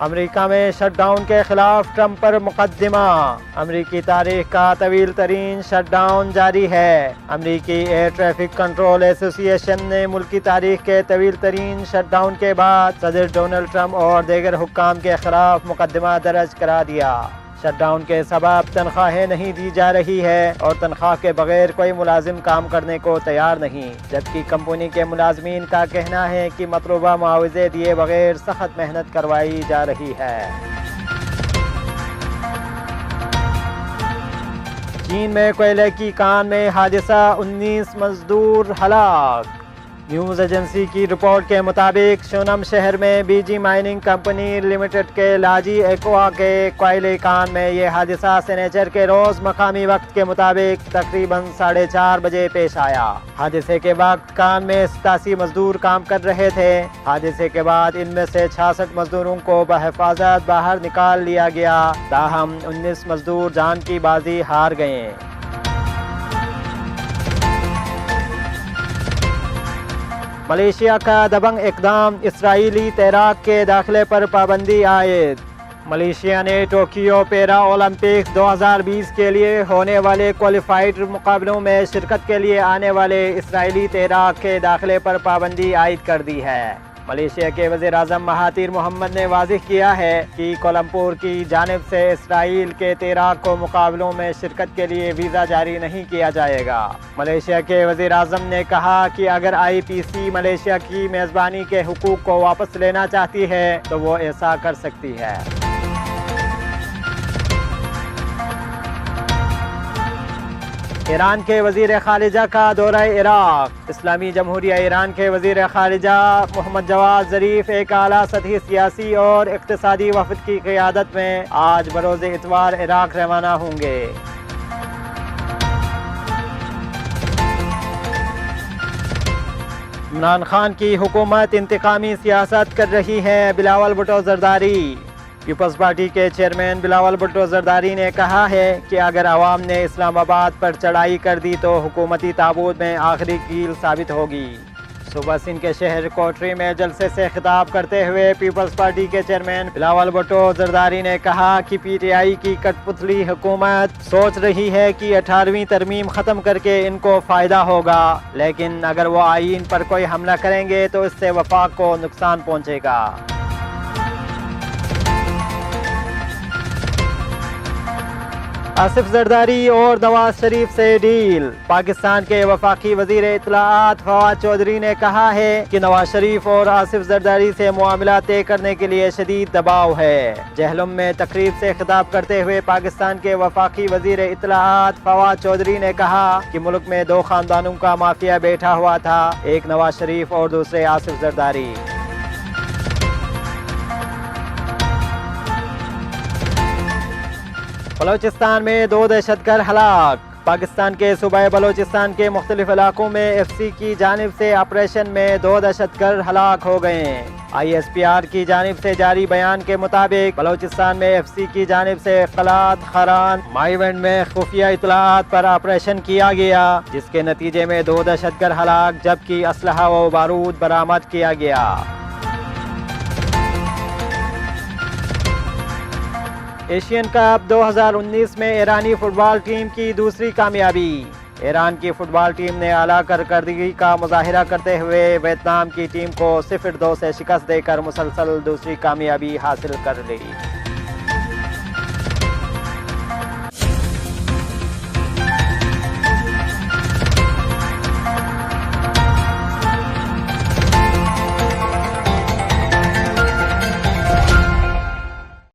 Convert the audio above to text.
امریکہ میں shut down کے خلاف ٹرمپ پر مقدمہ۔ امریکی تاریخ کا طویل ترین شٹ ڈاؤن جاری ہے۔ امریکی ایئر ٹریفک کنٹرول ایسوسی ایشن نے ملکی تاریخ کے طویل ترین شٹ ڈاؤن کے بعد صدر ڈونلڈ ٹرمپ اور دیگر حکام کے خلاف مقدمہ درج کرا دیا۔ شٹ ڈاؤن کے سبب تنخواہیں نہیں دی جا رہی ہے اور تنخواہ کے بغیر کوئی ملازم کام کرنے کو تیار نہیں، جبکہ کمپنی کے ملازمین کا کہنا ہے کہ مطلوبہ معاوضے دیے بغیر سخت محنت کروائی جا رہی ہے۔ چین میں کوئلے کی کان میں حادثہ، 19 مزدور ہلاک۔ نیوز ایجنسی کی رپورٹ کے مطابق شونم شہر میں B G mining company limited کے لاجی ایکوا کے کوئلے کان میں یہ حادثہ سنیچر کے روز مقامی وقت کے مطابق تقریباً 4:30 بجے پیش آیا۔ حادثے کے وقت کان میں 87 مزدور کام کر رہے تھے۔ حادثے کے بعد ان میں سے 66 مزدوروں کو بحفاظت باہر نکال لیا گیا، تاہم 19 مزدور جان کی بازی ہار گئے۔ ملیشیا کا دبنگ اقدام، اسرائیلی تیراک کے داخلے پر پابندی عائد۔ ملیشیا نے ٹوکیو پیرا اولمپکس 2020 کے لیے ہونے والے کوالیفائڈ مقابلوں میں شرکت کے لیے آنے والے اسرائیلی تیراک کے داخلے پر پابندی عائد کر دی ہے۔ ملیشیا کے وزیر اعظم مہاتیر محمد نے واضح کیا ہے کہ کولمپور کی جانب سے اسرائیل کے تیراک کو مقابلوں میں شرکت کے لیے ویزا جاری نہیں کیا جائے گا۔ ملیشیا کے وزیر اعظم نے کہا کہ اگر آئی پی سی ملیشیا کی میزبانی کے حقوق کو واپس لینا چاہتی ہے تو وہ ایسا کر سکتی ہے۔ ایران کے وزیر خارجہ کا دورہ عراق۔ اسلامی جمہوریہ ایران کے وزیر خارجہ محمد جواد ظریف ایک اعلیٰ سطحی سیاسی اور اقتصادی وفد کی قیادت میں آج بروز اتوار عراق روانہ ہوں گے۔ عمران خان کی حکومت انتقامی سیاست کر رہی ہے، بلاول بھٹو زرداری۔ پیپلز پارٹی کے چیئرمین بلاول بھٹو زرداری نے کہا ہے کہ اگر عوام نے اسلام آباد پر چڑھائی کر دی تو حکومتی تابوت میں آخری کیل ثابت ہوگی۔ صبح سندھ کے شہر کوٹری میں جلسے سے خطاب کرتے ہوئے پیپلز پارٹی کے چیئرمین بلاول بھٹو زرداری نے کہا کہ پی ٹی آئی کی کٹ پتلی حکومت سوچ رہی ہے کہ 18ویں ترمیم ختم کر کے ان کو فائدہ ہوگا، لیکن اگر وہ آئین پر کوئی حملہ کریں گے تو اس سے وفاق کو نقصان پہنچے گا۔ آصف زرداری اور نواز شریف سے ڈیل۔ پاکستان کے وفاقی وزیر اطلاعات فواد چودھری نے کہا ہے کہ نواز شریف اور آصف زرداری سے معاملہ طے کرنے کے لیے شدید دباؤ ہے۔ جہلم میں تقریب سے خطاب کرتے ہوئے پاکستان کے وفاقی وزیر اطلاعات فواد چودھری نے کہا کہ ملک میں 2 خاندانوں کا مافیا بیٹھا ہوا تھا، ایک نواز شریف اور دوسرے آصف زرداری۔ بلوچستان میں 2 دہشت گرد ہلاک۔ پاکستان کے صوبہ بلوچستان کے مختلف علاقوں میں ایف سی کی جانب سے آپریشن میں 2 دہشت گرد ہلاک ہو گئے ہیں۔ آئی ایس پی آر کی جانب سے جاری بیان کے مطابق بلوچستان میں ایف سی کی جانب سے قلات، خران، مائیونڈ میں خفیہ اطلاعات پر آپریشن کیا گیا، جس کے نتیجے میں 2 دہشت گرد ہلاک جبکہ اسلحہ و بارود برآمد کیا گیا۔ ایشین کپ 2019 میں ایرانی فٹ بال ٹیم کی دوسری کامیابی۔ ایران کی فٹ بال ٹیم نے اعلیٰ کارکردگی کا مظاہرہ کرتے ہوئے ویتنام کی ٹیم کو 0-2 سے شکست دے کر مسلسل دوسری کامیابی حاصل کر لی۔